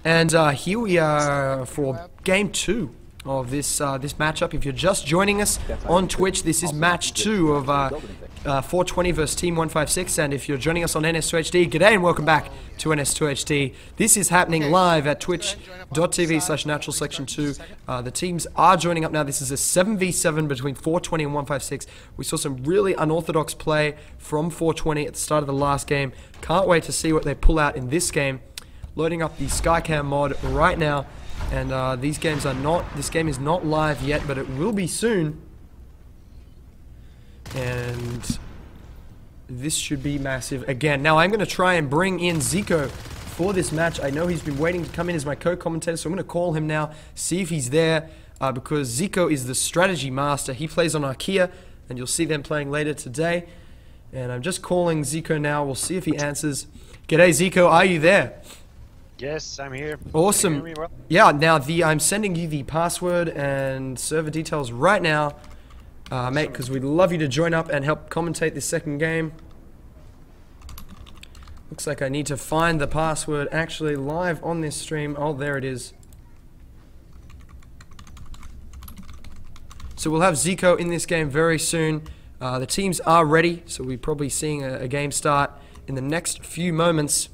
And here we are for game 2 of this this matchup. If you're just joining us on Twitch, this is match 2 of 420 versus Team 156. And if you're joining us on NS2HD, g'day and welcome back to NS2HD. This is happening live at twitch.tv/naturalselection2. The teams are joining up now. This is a 7v7 between 420 and 156. We saw some really unorthodox play from 420 at the start of the last game. Can't wait to see what they pull out in this game. Loading up the Skycam mod right now, and this game is not live yet, but it will be soon. And this should be massive again. Now I'm going to try and bring in Zico for this match. I know he's been waiting to come in as my co-commentator, so I'm going to call him now, see if he's there, because Zico is the strategy master. He plays on Archaea, and you'll see them playing later today. And I'm just calling Zico now. We'll see if he answers. G'day Zico, are you there? Yes, I'm here. Awesome. Can you hear me well? Yeah, now I'm sending you the password and server details right now, mate, because we'd love you to join up and help commentate this second game. Looks like I need to find the password actually live on this stream. Oh, there it is. So we'll have Zico in this game very soon. The teams are ready, so we're probably seeing a game start in the next few moments.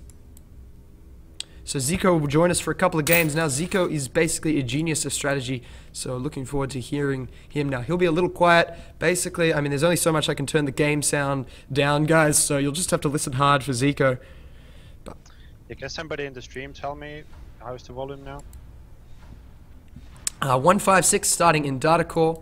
So Zico will join us for a couple of games. Now Zico is basically a genius of strategy, so looking forward to hearing him now. He'll be a little quiet. Basically, I mean, there's only so much I can turn the game sound down, guys, so you'll just have to listen hard for Zico. But Can somebody in the stream tell me how's the volume now? 156 starting in data core,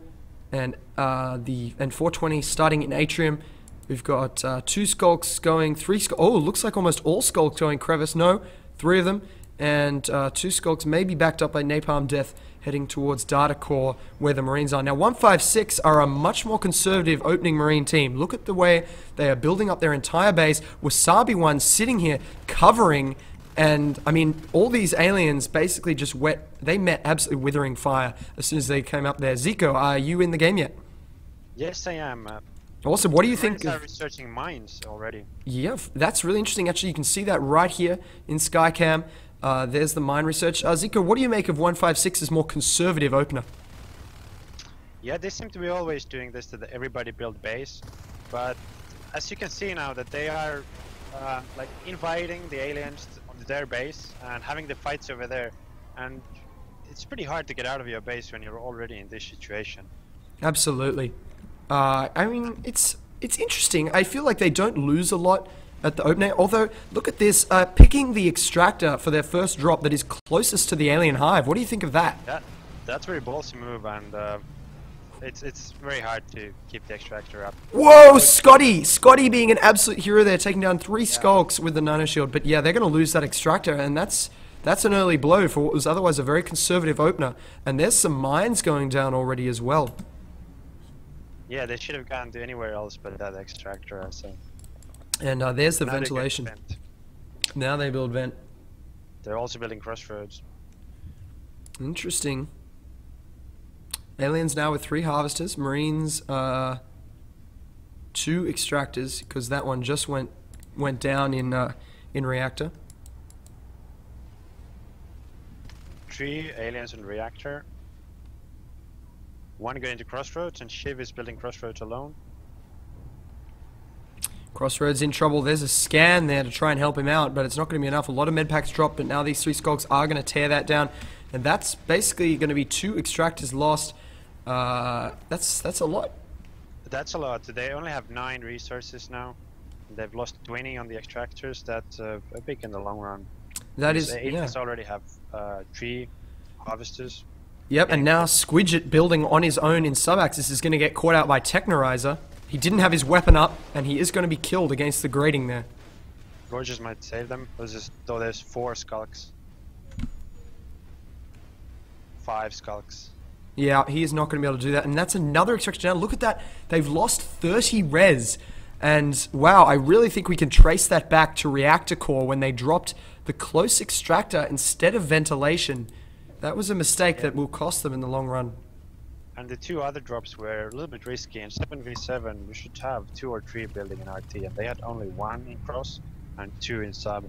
and 420 starting in atrium. We've got 2 skulks going, 3 skulks. Oh, looks like almost all skulks going crevice. No. 3 of them, and 2 skulks may be backed up by Napalm Death heading towards Data Core where the Marines are. Now 156 are a much more conservative opening Marine team. Look at the way they are building up their entire base. Wasabi One sitting here covering, and I mean all these aliens basically just they met absolutely withering fire as soon as they came up there. Zico, are you in the game yet? Yes, I am. Awesome. What do you think? Are researching mines already. Yeah, that's really interesting. Actually, you can see that right here in Skycam. There's the mine research. Zico, what do you make of 156's more conservative opener? Yeah, they seem to be always doing this to the everybody build base, but as you can see now that they are like inviting the aliens onto their base and having the fights over there, and it's pretty hard to get out of your base when you're already in this situation. Absolutely. I mean, it's interesting. I feel like they don't lose a lot at the opening. Although, look at this, picking the extractor for their first drop that is closest to the alien hive. What do you think of that? That's a very ballsy move, and it's very hard to keep the extractor up. Whoa, Scotty! Scotty being an absolute hero there, taking down 3 skulks with the nano shield. But yeah, they're going to lose that extractor, and that's an early blow for what was otherwise a very conservative opener. And there's some mines going down already as well. Yeah, they should have gone to anywhere else but that extractor, I say. And there's the ventilation. Now they build vent. They're also building crossroads. Interesting. Aliens now with 3 harvesters. Marines, 2 extractors, because that one just went down in reactor. 3 aliens in reactor. 1 going to crossroads, and Shiv is building crossroads alone. Crossroads in trouble. There's a scan there to try and help him out, but it's not going to be enough. A lot of medpacks dropped, but now these 3 skulks are going to tear that down, and that's basically going to be 2 extractors lost. That's a lot. That's a lot. They only have 9 resources now. They've lost 20 on the extractors. That's big in the long run. That is, the aliens already have 3 harvesters. Yep, and now Squidget building on his own in Subaxis is going to get caught out by Technorizer. He didn't have his weapon up, and he is going to be killed against the grating there. Gorgeous might save them, though there's 4 skulks. 5 skulks. Yeah, he is not going to be able to do that, and that's another extraction. Now look at that, they've lost 30 res, and wow, I really think we can trace that back to reactor core when they dropped the close extractor instead of ventilation. That was a mistake that will cost them in the long run. And the 2 other drops were a little bit risky. In 7v7, we should have 2 or 3 building in RT, and they had only 1 in cross and 2 in sub.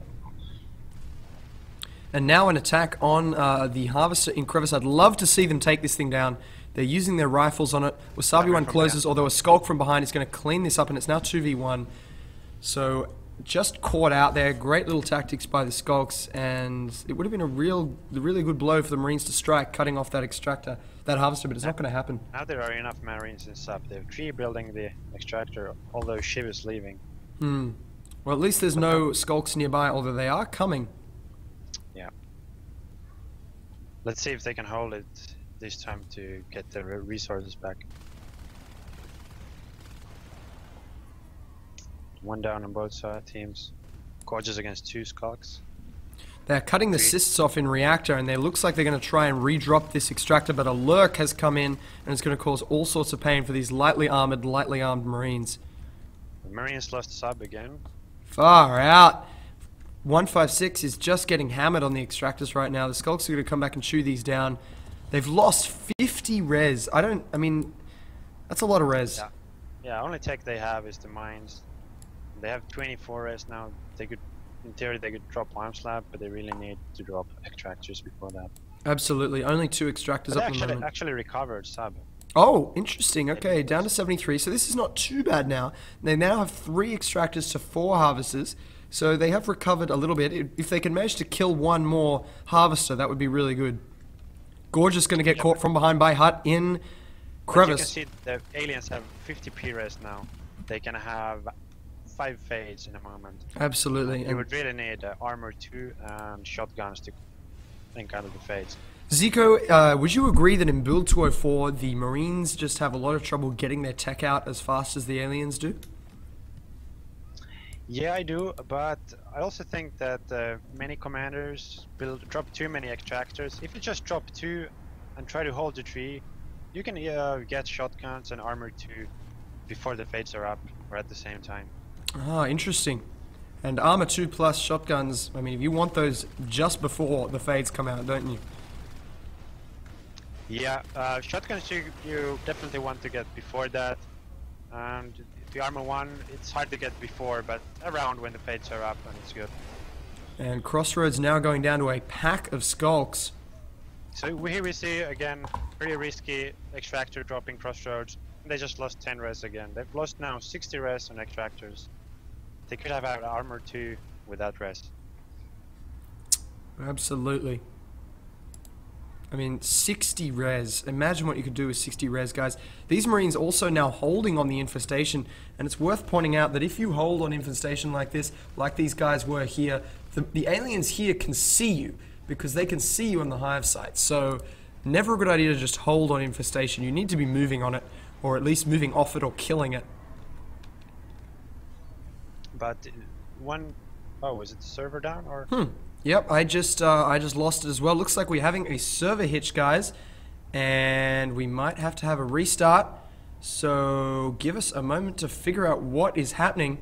And now an attack on the harvester in crevice. I'd love to see them take this thing down. They're using their rifles on it. Wasabi one closes, although a skulk from behind is going to clean this up, and it's now 2v1. So just caught out there. Great little tactics by the skulks, and it would have been a really good blow for the Marines to strike, cutting off that extractor, that harvester, but it's not going to happen. Now there are enough Marines in sub. They have 3 building the extractor, although Shiv is leaving. Well, at least there's no skulks nearby, although they are coming. Yeah. Let's see if they can hold it this time to get their resources back. One down on both side teams. Gorgeous against 2 skulks. They're cutting the cysts off in reactor, and it looks like they're going to try and re-drop this extractor, but a lurk has come in, and it's going to cause all sorts of pain for these lightly armed Marines. The Marines lost sub again. Far out. 156 is just getting hammered on the extractors right now. The skulks are going to come back and chew these down. They've lost 50 res. I mean, that's a lot of res. Yeah, only tech they have is the mines. They have 24 res now. They could, in theory, they could drop arm slab, but they really need to drop extractors before that. Absolutely. Only 2 extractors But up the moment. actually recovered sub. Oh, interesting. Okay, down to 73. So this is not too bad now. They now have 3 extractors to 4 harvesters. So they have recovered a little bit. If they can manage to kill one more harvester, that would be really good. Gorgeous going to get caught from behind by Hut in crevice. You can see the aliens have 50 P-res now. They can have 5 fades in a moment. Absolutely. You would really need armor 2 and shotguns to encounter the fades. Zico, would you agree that in build 204 the Marines just have a lot of trouble getting their tech out as fast as the aliens do? Yeah, I do, but I also think that many commanders drop too many extractors. If you just drop 2 and try to hold the tree, you can get shotguns and armor 2 before the fades are up, or at the same time. Ah, interesting. And armor 2 plus shotguns, I mean, you want those just before the fades come out, don't you? Yeah, shotguns you definitely want to get before that, and the armor 1, it's hard to get before, but around when the fades are up, and it's good. And Crossroads now going down to a pack of skulks. So here we see, again, pretty risky extractor dropping Crossroads. They just lost 10 res again. They've lost now 60 res on extractors. They could have had armor 2 without res. Absolutely. I mean, 60 res. Imagine what you could do with 60 res, guys. These Marines also now holding on the infestation, and it's worth pointing out that if you hold on infestation like this, like these guys were here, the aliens here can see you, because they can see you on the hive site. So, never a good idea to just hold on infestation. You need to be moving on it, or at least moving off it or killing it. But oh, is it the server down, or? Yep, I just lost it as well. Looks like we're having a server hitch, guys, and we might have to have a restart. So give us a moment to figure out what is happening.